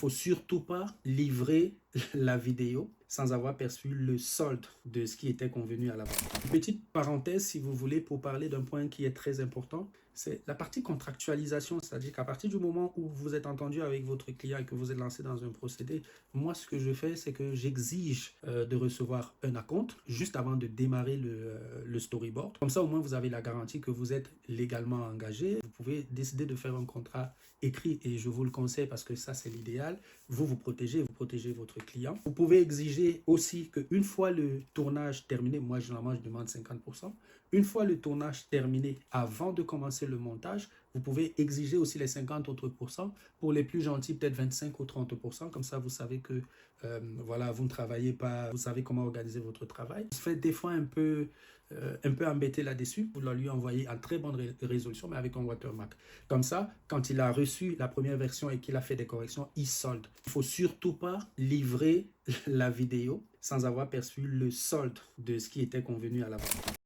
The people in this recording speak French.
faut surtout pas livrer la vidéo sans avoir perçu le solde de ce qui était convenu à l'avance. Petite parenthèse, si vous voulez, pour parler d'un point qui est très important, c'est la partie contractualisation, c'est-à-dire qu'à partir du moment où vous êtes entendu avec votre client et que vous êtes lancé dans un procédé, moi, ce que je fais, c'est que j'exige de recevoir un acompte juste avant de démarrer le storyboard. Comme ça, au moins, vous avez la garantie que vous êtes légalement engagé. Vous pouvez décider de faire un contrat écrit et je vous le conseille parce que ça, c'est l'idéal. Vous protégez votre client. Vous pouvez exiger aussi qu'une fois le tournage terminé, moi, généralement, je demande 50%. Une fois le tournage terminé, avant de commencer le montage, vous pouvez exiger aussi les 50 autres pourcents. Pour les plus gentils, peut-être 25 ou 30%. Comme ça, vous savez que voilà, vous ne travaillez pas, vous savez comment organiser votre travail. Vous faites des fois un peu embêté là-dessus. Vous lui envoyez en très bonne résolution, mais avec un watermark. Comme ça, quand il a reçu la première version et qu'il a fait des corrections, il solde. Il ne faut surtout pas livrer la vidéo sans avoir perçu le solde de ce qui était convenu à l'avance.